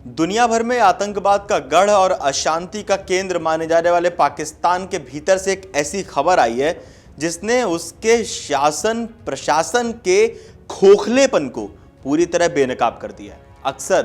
दुनिया भर में आतंकवाद का गढ़ और अशांति का केंद्र माने जाने वाले पाकिस्तान के भीतर से एक ऐसी खबर आई है जिसने उसके शासन प्रशासन के खोखलेपन को पूरी तरह बेनकाब कर दिया है। अक्सर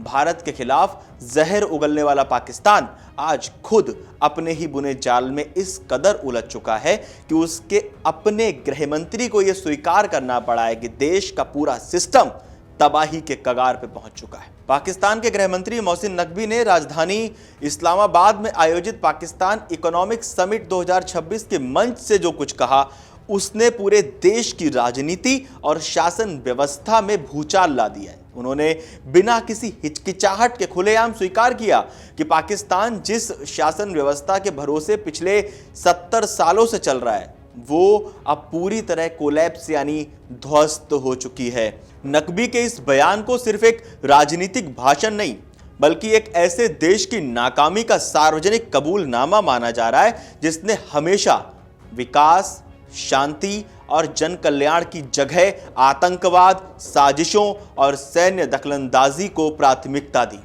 भारत के खिलाफ जहर उगलने वाला पाकिस्तान आज खुद अपने ही बुने जाल में इस कदर उलझ चुका है कि उसके अपने गृह मंत्री को यह स्वीकार करना पड़ा है कि देश का पूरा सिस्टम तबाही के कगार पे पहुंच चुका है। पाकिस्तान के गृह मंत्री मोहसिन नकवी ने राजधानी इस्लामाबाद में आयोजित पाकिस्तान इकोनॉमिक समिट 2026 के मंच से जो कुछ कहा, उसने पूरे देश की राजनीति और शासन व्यवस्था में भूचाल ला दिया है। उन्होंने बिना किसी हिचकिचाहट के खुलेआम स्वीकार किया कि पाकिस्तान जिस शासन व्यवस्था के भरोसे पिछले 70 सालों से चल रहा है वो अब पूरी तरह कोलैप्स यानी ध्वस्त हो चुकी है। नकवी के इस बयान को सिर्फ एक राजनीतिक भाषण नहीं बल्कि एक ऐसे देश की नाकामी का सार्वजनिक कबूलनामा माना जा रहा है जिसने हमेशा विकास, शांति और जन कल्याण की जगह आतंकवाद, साजिशों और सैन्य दखलंदाजी को प्राथमिकता दी।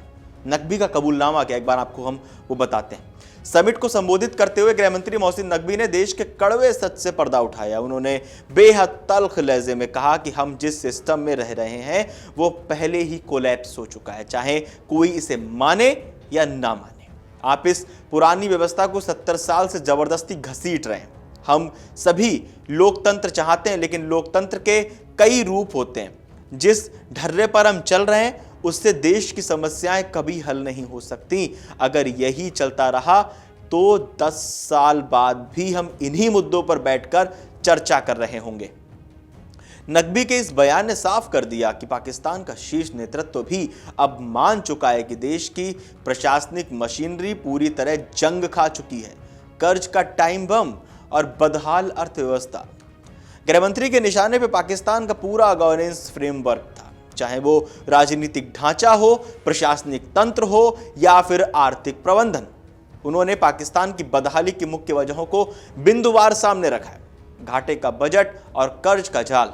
नकवी का कबूलनामा क्या, एक बार आपको हम वो बताते हैं। समिट को संबोधित करते हुए गृह मंत्री मोहसिन नकवी ने देश के कड़वे सच से पर्दा उठाया। उन्होंने बेहद तल्ख लहजे में कहा कि हम जिस सिस्टम में रह रहे हैं वो पहले ही कोलैप्स हो चुका है, चाहे कोई इसे माने या ना माने। आप इस पुरानी व्यवस्था को 70 साल से जबरदस्ती घसीट रहे हैं। हम सभी लोकतंत्र चाहते हैं, लेकिन लोकतंत्र के कई रूप होते हैं। जिस ढर्रे पर हम चल रहे हैं उससे देश की समस्याएं कभी हल नहीं हो सकती। अगर यही चलता रहा तो 10 साल बाद भी हम इन्हीं मुद्दों पर बैठकर चर्चा कर रहे होंगे। नकवी के इस बयान ने साफ कर दिया कि पाकिस्तान का शीर्ष नेतृत्व भी अब मान चुका है कि देश की प्रशासनिक मशीनरी पूरी तरह जंग खा चुकी है। कर्ज का टाइम बम और बदहाल अर्थव्यवस्था गृहमंत्री के निशाने पर पाकिस्तान का पूरा गवर्नेंस फ्रेमवर्क था, चाहे वो राजनीतिक ढांचा हो, प्रशासनिक तंत्र हो या फिर आर्थिक प्रबंधन। उन्होंने पाकिस्तान की बदहाली की मुख्य वजहों को बिंदुवार सामने रखा है। घाटे का बजट और कर्ज का जाल।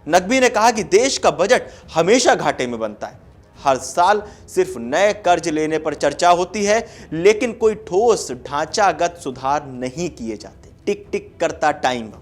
नकवी ने कहा कि देश का बजट हमेशा घाटे में बनता है। हर साल सिर्फ नए कर्ज लेने पर चर्चा होती है, लेकिन कोई ठोस ढांचागत सुधार नहीं किए जाते। टिक टिक करता टाइम बम।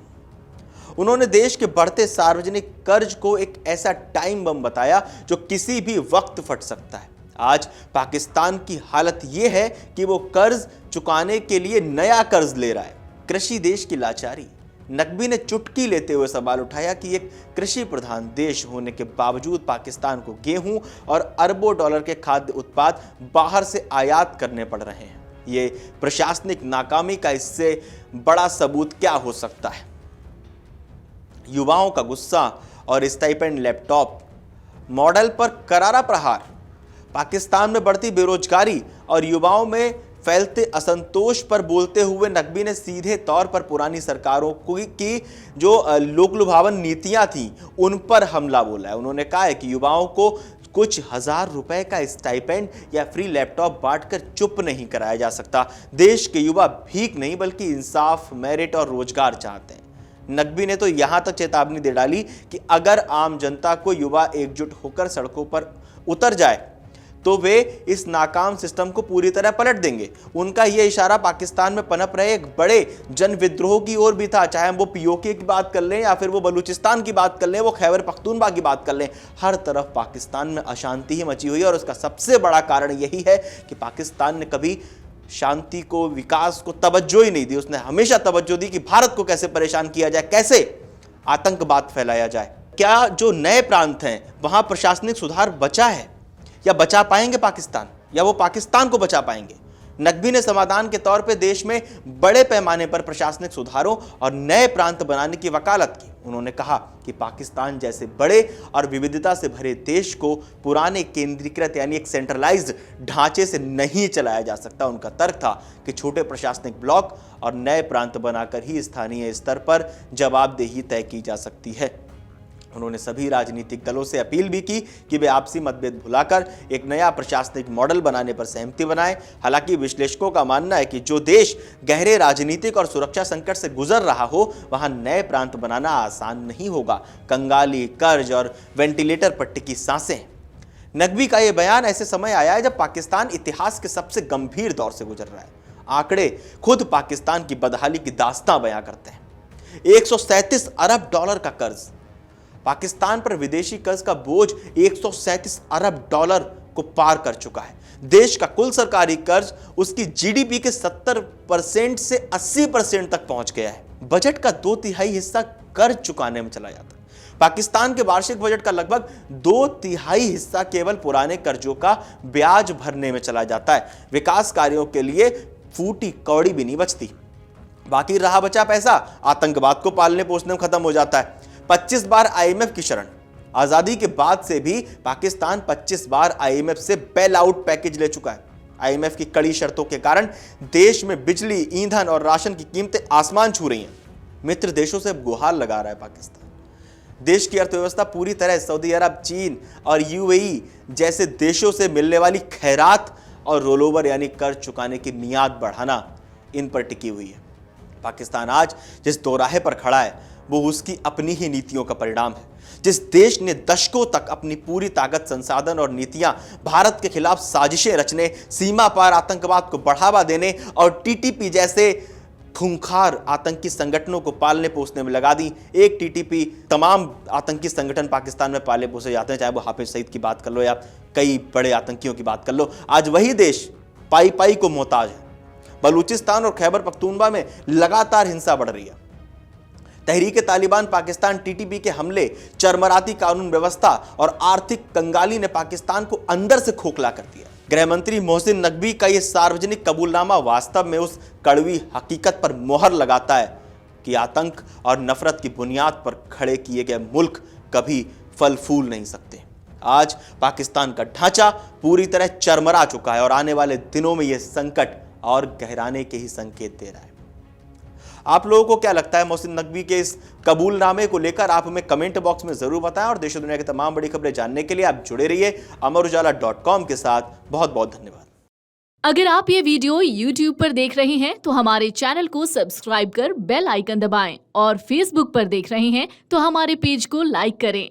उन्होंने देश के बढ़ते सार्वजनिक कर्ज को एक ऐसा टाइम बम बताया जो किसी भी वक्त फट सकता है। आज पाकिस्तान की हालत यह है कि वो कर्ज चुकाने के लिए नया कर्ज ले रहा है। कृषि देश की लाचारी। नकवी ने चुटकी लेते हुए सवाल उठाया कि एक कृषि प्रधान देश होने के बावजूद पाकिस्तान को गेहूं और अरबों डॉलर के खाद्य उत्पाद बाहर से आयात करने पड़ रहे हैं। ये प्रशासनिक नाकामी का इससे बड़ा सबूत क्या हो सकता है? युवाओं का गुस्सा और स्टाइपेंड लैपटॉप मॉडल पर करारा प्रहार। पाकिस्तान में बढ़ती बेरोजगारी और युवाओं में फैलते असंतोष पर बोलते हुए नकवी ने सीधे तौर पर पुरानी सरकारों की जो लोकलुभावन नीतियां थी उन पर हमला बोला है। उन्होंने कहा है कि युवाओं को कुछ हजार रुपए का स्टाइपेंड या फ्री लैपटॉप बांटकर चुप नहीं कराया जा सकता। देश के युवा भीख नहीं बल्कि इंसाफ, मेरिट और रोजगार चाहते हैं। नकवी ने तो यहां तक चेतावनी दे डाली कि अगर आम जनता को युवा एकजुट होकर सड़कों पर उतर जाए तो वे इस नाकाम सिस्टम को पूरी तरह पलट देंगे। उनका यह इशारा पाकिस्तान में पनप रहे एक बड़े जन विद्रोह की ओर भी था, चाहे वो पीओके की बात कर लें या फिर वो बलूचिस्तान की बात कर लें, वो खैबर पख्तूनख्वा की बात कर लें। हर तरफ पाकिस्तान में अशांति ही मची हुई है और उसका सबसे बड़ा कारण यही है कि पाकिस्तान ने कभी शांति को, विकास को तवज्जो ही नहीं दी। उसने हमेशा तवज्जो दी कि भारत को कैसे परेशान किया जाए, कैसे आतंकवाद फैलाया जाए। क्या जो नए प्रांत हैं वहां प्रशासनिक सुधार बचा है या बचा पाएंगे पाकिस्तान, या वो पाकिस्तान को बचा पाएंगे? नकवी ने समाधान के तौर पे देश में बड़े पैमाने पर प्रशासनिक सुधारों और नए प्रांत बनाने की वकालत की। उन्होंने कहा कि पाकिस्तान जैसे बड़े और विविधता से भरे देश को पुराने केंद्रीकृत यानी एक सेंट्रलाइज्ड ढांचे से नहीं चलाया जा सकता। उनका तर्क था कि छोटे प्रशासनिक ब्लॉक और नए प्रांत बनाकर ही स्थानीय स्तर पर जवाबदेही तय की जा सकती है। उन्होंने सभी राजनीतिक दलों से अपील भी की कि वे आपसी मतभेद भुलाकर एक नया प्रशासनिक मॉडल बनाने पर सहमति बनाएं। हालांकि विश्लेषकों का मानना है कि जो देश गहरे राजनीतिक और सुरक्षा संकट से गुजर रहा हो वहां नए प्रांत बनाना आसान नहीं होगा। कंगाली, कर्ज और वेंटिलेटर पट्टी की सांसें। नकवी का यह बयान ऐसे समय आया है जब पाकिस्तान इतिहास के सबसे गंभीर दौर से गुजर रहा है। आंकड़े खुद पाकिस्तान की बदहाली की दास्तां बयां करते हैं। 137 अरब डॉलर का कर्ज। पाकिस्तान पर विदेशी कर्ज का बोझ 137 अरब डॉलर को पार कर चुका है। देश का कुल सरकारी कर्ज उसकी जीडीपी के 70% से 80% तक पहुंच गया है। बजट का 2/3 हिस्सा कर्ज चुकाने में चला जाता है। पाकिस्तान के वार्षिक बजट का लगभग 2/3 हिस्सा केवल पुराने कर्जों का ब्याज भरने में चला जाता है। विकास कार्यों के लिए फूटी कौड़ी भी नहीं बचती। बाकी रहा बचा पैसा आतंकवाद को पालने पोसने में खत्म हो जाता है। 25 बार आईएमएफ की शरण। आजादी के बाद से भी पाकिस्तान 25 बार आईएमएफ से बेल आउट पैकेज ले चुका है। आईएमएफ की कड़ी शर्तों के कारण देश में बिजली, ईंधन और राशन की कीमतें आसमान छू रही हैं। मित्र देशों से गुहार लगा रहा है पाकिस्तान। देश की अर्थव्यवस्था पूरी तरह सऊदी अरब, चीन और यूएई जैसे देशों से मिलने वाली खैरात और रोलोवर यानी कर्ज चुकाने की मियाद बढ़ाना, इन पर टिकी हुई है। पाकिस्तान आज जिस दोराहे पर खड़ा है वो उसकी अपनी ही नीतियों का परिणाम है। जिस देश ने दशकों तक अपनी पूरी ताकत, संसाधन और नीतियां भारत के खिलाफ साजिशें रचने, सीमा पार आतंकवाद को बढ़ावा देने और टीटीपी जैसे खूंखार आतंकी संगठनों को पालने पोसने में लगा दी। एक टीटीपी तमाम आतंकी संगठन पाकिस्तान में पाले पोसे जाते हैं, चाहे वो हाफिज सईद की बात कर लो या कई बड़े आतंकियों की बात कर लो। आज वही देश पाई पाई को मोहताज है। बलूचिस्तान और खैबर पख्तूनवा में लगातार हिंसा बढ़ रही है। तहरीके तालिबान पाकिस्तान, टीटीपी के हमले, चरमराती कानून व्यवस्था और आर्थिक कंगाली ने पाकिस्तान को अंदर से खोखला कर दिया। गृह मंत्री मोहसिन नकवी का यह सार्वजनिक कबूलनामा वास्तव में उस कड़वी हकीकत पर मोहर लगाता है कि आतंक और नफरत की बुनियाद पर खड़े किए गए मुल्क कभी फल फूल नहीं सकते। आज पाकिस्तान का ढांचा पूरी तरह चरमरा चुका है और आने वाले दिनों में यह संकट और गहराने के ही संकेत दे रहा है। आप लोगों को क्या लगता है मोहसिन नकवी के इस कबूलनामे को लेकर? आप हमें कमेंट बॉक्स में जरूर बताएं और देश और दुनिया की तमाम बड़ी खबरें जानने के लिए आप जुड़े रहिए amarujala.com के साथ। बहुत बहुत धन्यवाद। अगर आप ये वीडियो YouTube पर देख रहे हैं तो हमारे चैनल को सब्सक्राइब कर बेल आइकन दबाएं और Facebook पर देख रहे हैं तो हमारे पेज को लाइक करें।